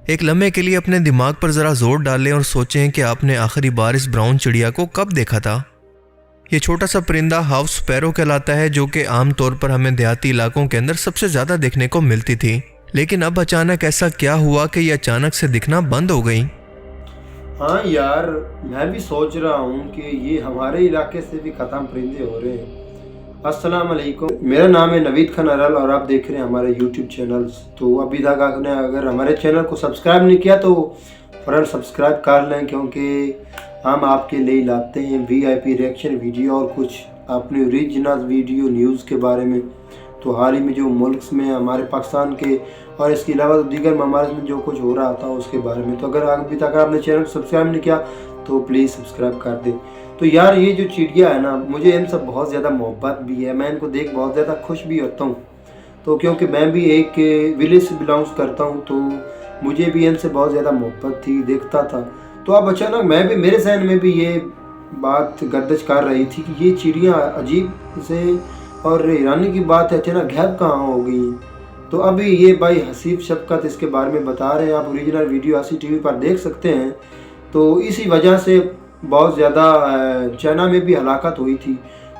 एक लम्हे के लिए अपने दिमाग पर ज़रा जोर डालें और सोचें कि आपने आखिरी बार इस ब्राउन चिड़िया को कब देखा था। ये छोटा सा परिंदा हाउस स्पैरो कहलाता है, जो कि आमतौर पर हमें देहाती इलाकों के अंदर सबसे ज़्यादा देखने को मिलती थी। लेकिन अब अचानक ऐसा क्या हुआ कि ये अचानक से दिखना बंद हो गई। हाँ यार, मैं भी सोच रहा हूँ कि ये हमारे इलाके से भी ख़त्म परिंदे हो रहे हैं। अस्सलाम वालेकुम, मेरा नाम है नवीद खान अरल और आप देख रहे हैं हमारे यूट्यूब चैनल्स। तो अभी तक आपने अगर हमारे चैनल को सब्सक्राइब नहीं किया तो फ़ौरन सब्सक्राइब कर लें, क्योंकि हम आपके लिए लाते हैं VIP रिएक्शन वीडियो और कुछ अपनी ओरिजिनल वीडियो न्यूज़ के बारे में। तो हाल ही में जो मुल्क में हमारे पाकिस्तान के और इसके अलावा दीगर ममालिक में जो कुछ हो रहा था उसके बारे में। तो अगर अभी तक आपने चैनल को सब्सक्राइब नहीं किया तो प्लीज़ सब्सक्राइब कर दें। तो यार, ये जो चिड़िया है ना, मुझे इनसे बहुत ज़्यादा मोहब्बत भी है। मैं इनको देख बहुत ज़्यादा खुश भी होता हूँ। तो क्योंकि मैं भी एक विलेज से बिलोंग्स करता हूँ, तो मुझे भी इनसे बहुत ज़्यादा मोहब्बत थी, देखता था। तो अब अचानक मेरे जहन में भी ये बात गर्दिश कर रही थी कि ये चिड़िया अजीब से और हैरानी की बात है, अचानक गायब कहाँ हो गई। तो अभी ये भाई हसीब शफकत इसके बारे में बता रहे हैं। आप ओरिजिनल वीडियो आसी TV पर देख सकते हैं। तो इसी वजह से बहुत ज़्यादा चाइना में भी हलाकत हुई थी।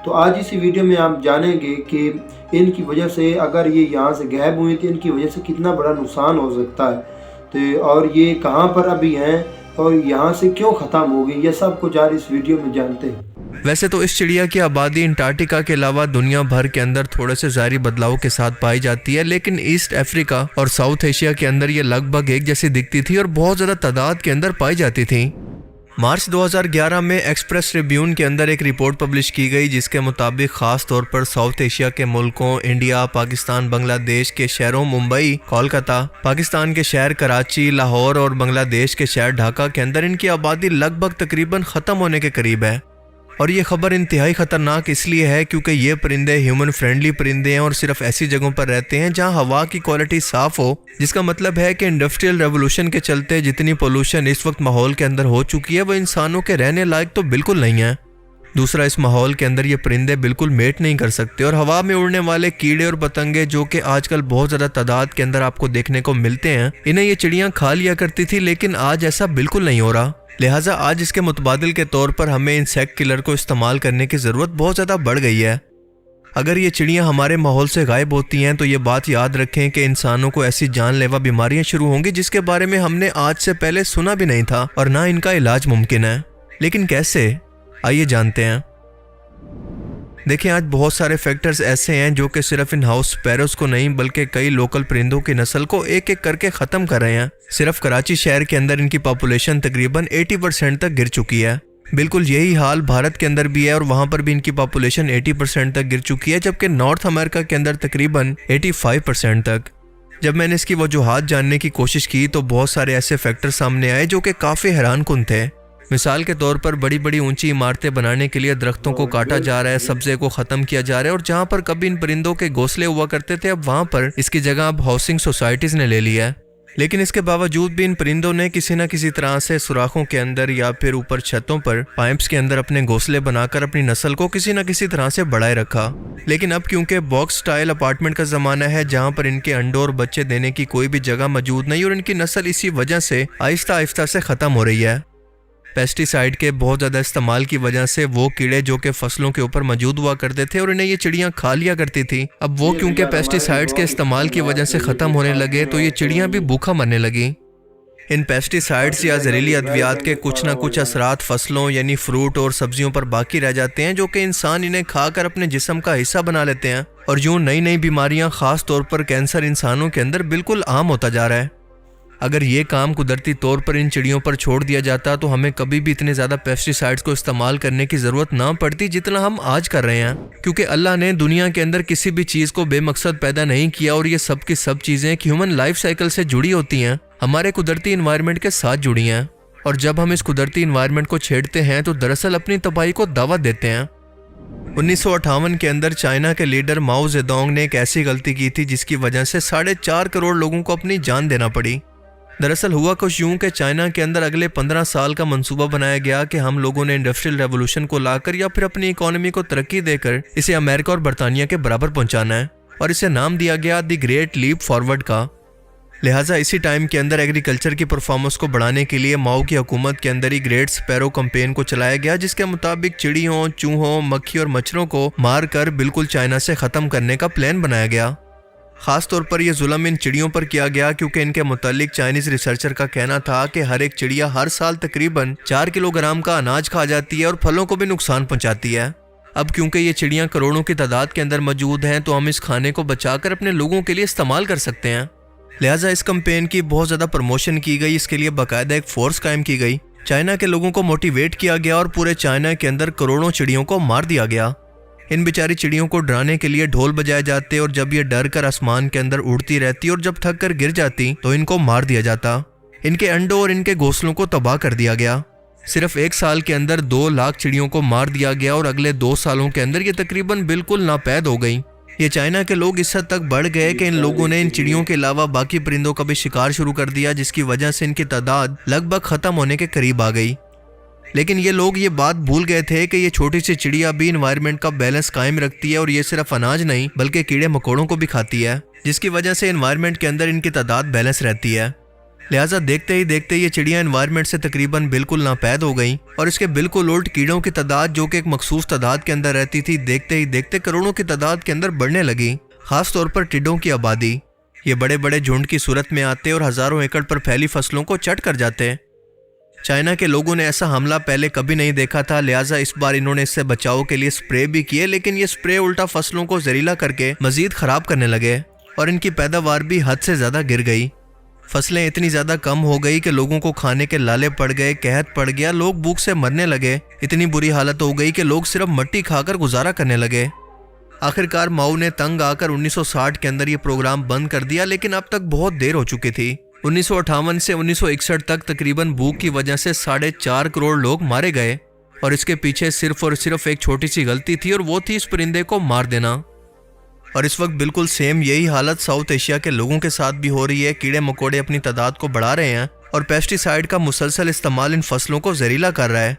तो आज इसी वीडियो में आप जानेंगे कि इनकी वजह से, अगर ये यहाँ से गायब हुई तो इनकी वजह से कितना बड़ा नुकसान हो सकता है, तो और ये कहाँ पर अभी हैं और यहाँ से क्यों ख़त्म हो गई, ये सब कुछ आज इस वीडियो में जानते हैं। वैसे तो इस चिड़िया की आबादी अंटार्कटिका के अलावा दुनिया भर के अंदर थोड़े से ज़ाहिरी बदलाव के साथ पाई जाती है, लेकिन ईस्ट अफ्रीका और साउथ एशिया के अंदर ये लगभग एक जैसी दिखती थी और बहुत ज़्यादा तादाद के अंदर पाई जाती थी। मार्च 2011 में एक्सप्रेस ट्रिब्यून के अंदर एक रिपोर्ट पब्लिश की गई, जिसके मुताबिक ख़ास तौर पर साउथ एशिया के मुल्कों इंडिया, पाकिस्तान, बांग्लादेश के शहरों मुंबई, कोलकाता, पाकिस्तान के शहर कराची, लाहौर और बांग्लादेश के शहर ढाका के अंदर इनकी आबादी लगभग तकरीबन ख़त्म होने के करीब है। और ये खबर इंतहाई ख़तरनाक इसलिए है क्योंकि ये परिंदे ह्यूमन फ्रेंडली परिंदे हैं और सिर्फ ऐसी जगहों पर रहते हैं जहां हवा की क्वालिटी साफ़ हो, जिसका मतलब है कि इंडस्ट्रियल रेवोल्यूशन के चलते जितनी पोल्यूशन इस वक्त माहौल के अंदर हो चुकी है वो इंसानों के रहने लायक तो बिल्कुल नहीं है। दूसरा, इस माहौल के अंदर ये परिंदे बिल्कुल मेट नहीं कर सकते और हवा में उड़ने वाले कीड़े और पतंगे, जो कि आजकल बहुत ज़्यादा तादाद के अंदर आपको देखने को मिलते हैं, इन्हें ये चिड़ियाँ खा लिया करती थी, लेकिन आज ऐसा बिल्कुल नहीं हो रहा। लिहाजा आज इसके मुतबादिल के तौर पर हमें इंसेक्ट किलर को इस्तेमाल करने की ज़रूरत बहुत ज़्यादा बढ़ गई है। अगर ये चिड़ियाँ हमारे माहौल से गायब होती हैं तो ये बात याद रखें कि इंसानों को ऐसी जानलेवा बीमारियां शुरू होंगी जिसके बारे में हमने आज से पहले सुना भी नहीं था और ना इनका इलाज मुमकिन है। लेकिन कैसे, आइए जानते हैं। देखिए, आज बहुत सारे फैक्टर्स ऐसे हैं जो कि सिर्फ इन हाउस स्पैरोज को नहीं बल्कि कई लोकल परिंदों की नस्ल को एक एक करके ख़त्म कर रहे हैं। सिर्फ कराची शहर के अंदर इनकी पॉपुलेशन तकरीबन 80% तक गिर चुकी है। बिल्कुल यही हाल भारत के अंदर भी है और वहाँ पर भी इनकी पॉपुलेशन 80% तक गिर चुकी है, जबकि नॉर्थ अमेरिका के अंदर तकरीबन 85% तक। जब मैंने इसकी वजूहात जानने की कोशिश की तो बहुत सारे ऐसे फैक्टर सामने आए जो कि काफ़ी हैरानकुन थे। मिसाल के तौर पर बड़ी बड़ी ऊंची इमारतें बनाने के लिए दरख्तों को काटा जा रहा है, सब्जे को ख़त्म किया जा रहा है और जहाँ पर कभी इन परिंदों के घोंसले हुआ करते थे अब वहाँ पर इसकी जगह अब हाउसिंग सोसाइटीज़ ने ले लिया है। लेकिन इसके बावजूद भी इन परिंदों ने किसी न किसी तरह से सुराखों के अंदर या फिर ऊपर छतों पर पाइप्स के अंदर अपने घोंसले बनाकर अपनी नस्ल को किसी न किसी तरह से बढ़ाए रखा। लेकिन अब क्योंकि बॉक्स स्टाइल अपार्टमेंट का ज़माना है जहाँ पर इनके अंडों और बच्चे देने की कोई भी जगह मौजूद नहीं और इनकी नस्ल इसी वजह से आहिस्ता आहिस्ता से ख़त्म हो रही है। पेस्टिसाइड के बहुत ज़्यादा इस्तेमाल की वजह से वो कीड़े जो कि फसलों के ऊपर मौजूद हुआ करते थे और इन्हें ये चिड़ियाँ खा लिया करती थी, अब वो क्योंकि पेस्टिसाइड्स के इस्तेमाल की वजह से ख़त्म होने लगे तो ये चिड़ियाँ भी भूखा मरने लगी। इन पेस्टिसाइड्स या जहरीली अद्वियात के कुछ ना कुछ असरात फसलों यानी फ्रूट और सब्जियों पर बाकी रह जाते हैं, जो कि इंसान इन्हें खाकर अपने जिस्म का हिस्सा बना लेते हैं और यूँ नई नई बीमारियाँ, ख़ास तौर पर कैंसर, इंसानों के अंदर बिल्कुल आम होता जा रहा है। अगर ये काम कुदरती तौर पर इन चिड़ियों पर छोड़ दिया जाता तो हमें कभी भी इतने ज़्यादा पेस्टिसाइड्स को इस्तेमाल करने की ज़रूरत ना पड़ती जितना हम आज कर रहे हैं, क्योंकि अल्लाह ने दुनिया के अंदर किसी भी चीज़ को बेमकसद पैदा नहीं किया और ये सब की सब चीज़ें ह्यूमन लाइफ साइकिल से जुड़ी होती हैं, हमारे कुदरती इन्वायरमेंट के साथ जुड़ी हैं। और जब हम इस कुदरती इन्वायरमेंट को छेड़ते हैं तो दरअसल अपनी तबाही को दावत देते हैं। 1958 के अंदर चाइना के लीडर माओ जेडोंग ने एक ऐसी गलती की थी जिसकी वजह से 4.5 करोड़ लोगों को अपनी जान देना पड़ी। दरअसल हुआ कुछ यूं कि चाइना के अंदर अगले 15 साल का मंसूबा बनाया गया कि हम लोगों ने इंडस्ट्रियल रेवोल्यूशन को लाकर या फिर अपनी इकोनॉमी को तरक्की देकर इसे अमेरिका और बरतानिया के बराबर पहुंचाना है और इसे नाम दिया गया द ग्रेट लीप फॉरवर्ड का। लिहाजा इसी टाइम के अंदर एग्रीकल्चर की परफॉर्मेंस को बढ़ाने के लिए माओ की हुकूमत के अंदर ही ग्रेट स्पैरो कैंपेन को चलाया गया, जिसके मुताबिक चिड़ियों, चूहों, मक्खी और मच्छरों को मार कर बिल्कुल चाइना से ख़त्म करने का प्लान बनाया गया। ख़ास तौर पर यह जुल्म इन चिड़ियों पर किया गया क्योंकि इनके मुतालिक चाइनीज़ रिसर्चर का कहना था कि हर एक चिड़िया हर साल तकरीबन 4 किलोग्राम का अनाज खा जाती है और फलों को भी नुकसान पहुँचाती है। अब क्योंकि ये चिड़ियाँ करोड़ों की तादाद के अंदर मौजूद हैं तो हम इस खाने को बचाकर अपने लोगों के लिए इस्तेमाल कर सकते हैं। लिहाजा इस कैंपेन की बहुत ज़्यादा प्रमोशन की गई, इसके लिए बाकायदा एक फोर्स कायम की गई। चाइना के लोगों को मोटिवेट किया गया और पूरे चाइना के अंदर करोड़ों चिड़ियों को मार दिया गया। इन बेचारी चिड़ियों को डराने के लिए ढोल बजाए जाते और जब ये डर कर आसमान के अंदर उड़ती रहती और जब थक कर गिर जाती तो इनको मार दिया जाता। इनके अंडों और इनके घोंसलों को तबाह कर दिया गया। सिर्फ 1 साल के अंदर 2 लाख चिड़ियों को मार दिया गया और अगले 2 सालों के अंदर ये तकरीबन बिल्कुल नापैद हो गई। ये चाइना के लोग इस हद तक बढ़ गए कि इन लोगों ने इन चिड़ियों के अलावा बाकी परिंदों का भी शिकार शुरू कर दिया, जिसकी वजह से इनकी तादाद लगभग ख़त्म होने के करीब आ गई। लेकिन ये लोग ये बात भूल गए थे कि ये छोटी सी चिड़िया भी इन्वायरमेंट का बैलेंस कायम रखती है और ये सिर्फ अनाज नहीं बल्कि कीड़े मकोड़ों को भी खाती है, जिसकी वजह से इन्वायरमेंट के अंदर इनकी तादाद बैलेंस रहती है। लिहाजा देखते ही देखते ये चिड़िया इन्वायरमेंट से तकरीबन बिल्कुल नापैद हो गई और इसके बिल्कुल उल्ट कीड़ों की तादाद जो कि एक मखसूस तादाद के अंदर रहती थी, देखते ही देखते करोड़ों की तादाद के अंदर बढ़ने लगी। खास तौर पर टिड्डों की आबादी। ये बड़े बड़े झुंड की सूरत में आते और हजारों एकड़ पर फैली फसलों को चट कर जाते। चाइना के लोगों ने ऐसा हमला पहले कभी नहीं देखा था, लिहाजा इस बार इन्होंने इससे बचाव के लिए स्प्रे भी किए, लेकिन ये स्प्रे उल्टा फसलों को जहरीला करके मजीद खराब करने लगे और इनकी पैदावार भी हद से ज़्यादा गिर गई। फसलें इतनी ज़्यादा कम हो गई कि लोगों को खाने के लाले पड़ गए, कहत पड़ गया, लोग भूख से मरने लगे। इतनी बुरी हालत हो गई कि लोग सिर्फ मिट्टी खाकर गुजारा करने लगे। आखिरकार माओ ने तंग आकर 1960 के अंदर ये प्रोग्राम बंद कर दिया, लेकिन अब तक बहुत देर हो चुकी थी। 1958 से 1961 तक तकरीबन भूख की वजह से 4.5 करोड़ लोग मारे गए और इसके पीछे सिर्फ और सिर्फ एक छोटी सी गलती थी और वो थी इस परिंदे को मार देना। और इस वक्त बिल्कुल सेम यही हालत साउथ एशिया के लोगों के साथ भी हो रही है। कीड़े मकोड़े अपनी तादाद को बढ़ा रहे हैं और पेस्टिसाइड का मुसलसल इस्तेमाल इन फसलों को जहरीला कर रहा है।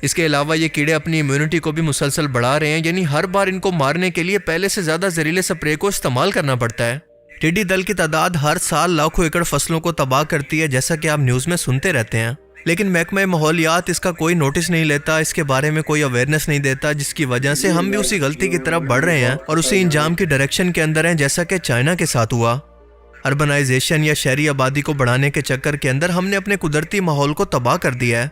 इसके अलावा ये कीड़े अपनी इम्यूनिटी को भी मुसलसल बढ़ा रहे हैं, यानी हर बार इनको मारने के लिए पहले से ज़्यादा जहरीले स्प्रे को इस्तेमाल करना पड़ता है। टिड्डी दल की तादाद हर साल लाखों एकड़ फसलों को तबाह करती है, जैसा कि आप न्यूज़ में सुनते रहते हैं, लेकिन महकमा माहौलियात इसका कोई नोटिस नहीं लेता, इसके बारे में कोई अवेयरनेस नहीं देता, जिसकी वजह से हम भी उसी गलती की तरफ बढ़ रहे हैं और उसी इंजाम की डायरेक्शन के अंदर हैं, जैसा कि चाइना के साथ हुआ। अर्बनाइजेशन या शहरी आबादी को बढ़ाने के चक्कर के अंदर हमने अपने कुदरती माहौल को तबाह कर दिया है।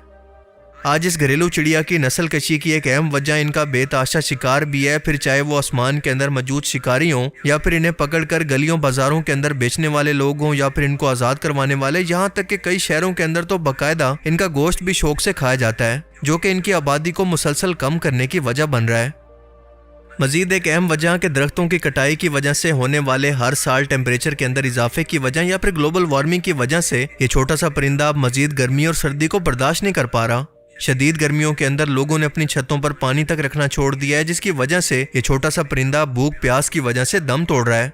आज इस घरेलू चिड़िया की नस्ल कशी की एक अहम वजह इनका बेतहाशा शिकार भी है, फिर चाहे वो आसमान के अंदर मौजूद शिकारी हों या फिर इन्हें पकड़कर गलियों बाजारों के अंदर बेचने वाले लोग हों या फिर इनको आज़ाद करवाने वाले। यहाँ तक कि कई शहरों के अंदर तो बाकायदा इनका गोश्त भी शौक से खाया जाता है, जो कि इनकी आबादी को मुसलसल कम करने की वजह बन रहा है। मजीद एक अहम वजह के दरख्तों की कटाई की वजह से होने वाले हर साल टेम्परेचर के अंदर इजाफे की वजह या फिर ग्लोबल वार्मिंग की वजह से ये छोटा सा परिंदा अब मजीद गर्मी और सर्दी को बर्दाश्त नहीं कर पा रहा। शदीद गर्मियों के अंदर लोगों ने अपनी छतों पर पानी तक रखना छोड़ दिया है, जिसकी वजह से ये छोटा सा परिंदा भूख प्यास की वजह से दम तोड़ रहा है।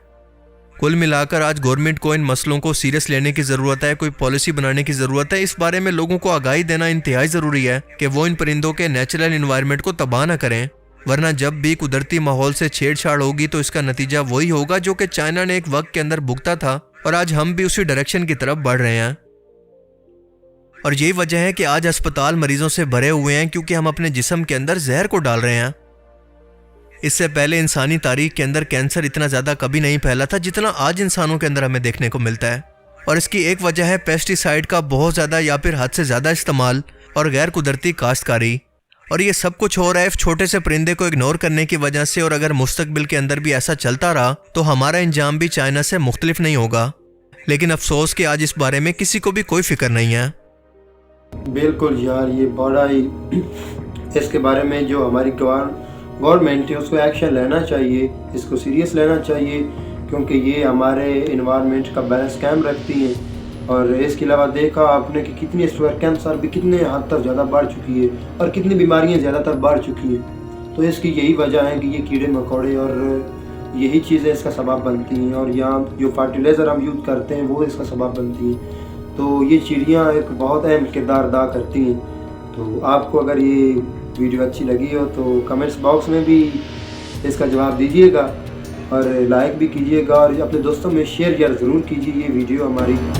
कुल मिलाकर आज गवर्नमेंट को इन मसलों को सीरियस लेने की ज़रूरत है, कोई पॉलिसी बनाने की ज़रूरत है। इस बारे में लोगों को आगाही देना इंतहाई ज़रूरी है कि वो इन परिंदों के नेचुरल इन्वायरमेंट को तबाह ना करें, वरना जब भी कुदरती माहौल से छेड़छाड़ होगी तो इसका नतीजा वही होगा जो कि चाइना ने एक वक्त के अंदर भुगता था और आज हम भी उसी डायरेक्शन की तरफ बढ़ रहे हैं। और यही वजह है कि आज अस्पताल मरीजों से भरे हुए हैं, क्योंकि हम अपने जिस्म के अंदर जहर को डाल रहे हैं। इससे पहले इंसानी तारीख के अंदर कैंसर इतना ज़्यादा कभी नहीं फैला था जितना आज इंसानों के अंदर हमें देखने को मिलता है। और इसकी एक वजह है पेस्टिसाइड का बहुत ज़्यादा या फिर हद से ज़्यादा इस्तेमाल और गैर कुदरती काश्तकारी। और ये सब कुछ हो रहा है छोटे से परिंदे को इग्नोर करने की वजह से। और अगर मुस्तकबिल के अंदर भी ऐसा चलता रहा तो हमारा इंजाम भी चाइना से मुख्तलिफ नहीं होगा। लेकिन अफसोस कि आज इस बारे में किसी को भी कोई फिक्र नहीं है। बिल्कुल यार, ये बड़ा ही इसके बारे में जो हमारी गवर्नमेंट है उसको एक्शन लेना चाहिए, इसको सीरियस लेना चाहिए, क्योंकि ये हमारे इन्वायरमेंट का बैलेंस कायम रखती हैं। और इसके अलावा देखा आपने कि कितनी इस वक्त कैंसर भी कितने हद तक ज़्यादा बढ़ चुकी है और कितनी बीमारियां ज़्यादातर बढ़ चुकी हैं। तो इसकी यही वजह है कि ये कीड़े मकोड़े और यही चीज़ें इसका सबब बनती हैं, और यहाँ जो फर्टिलाइज़र हम यूज़ करते हैं वो इसका सबब बनती हैं। तो ये चिड़ियाँ एक बहुत अहम किरदार अदा करती हैं। तो आपको अगर ये वीडियो अच्छी लगी हो तो कमेंट्स बॉक्स में भी इसका जवाब दीजिएगा। और लाइक भी कीजिएगा और अपने दोस्तों में शेयर ज़रूर कीजिए ये वीडियो हमारी।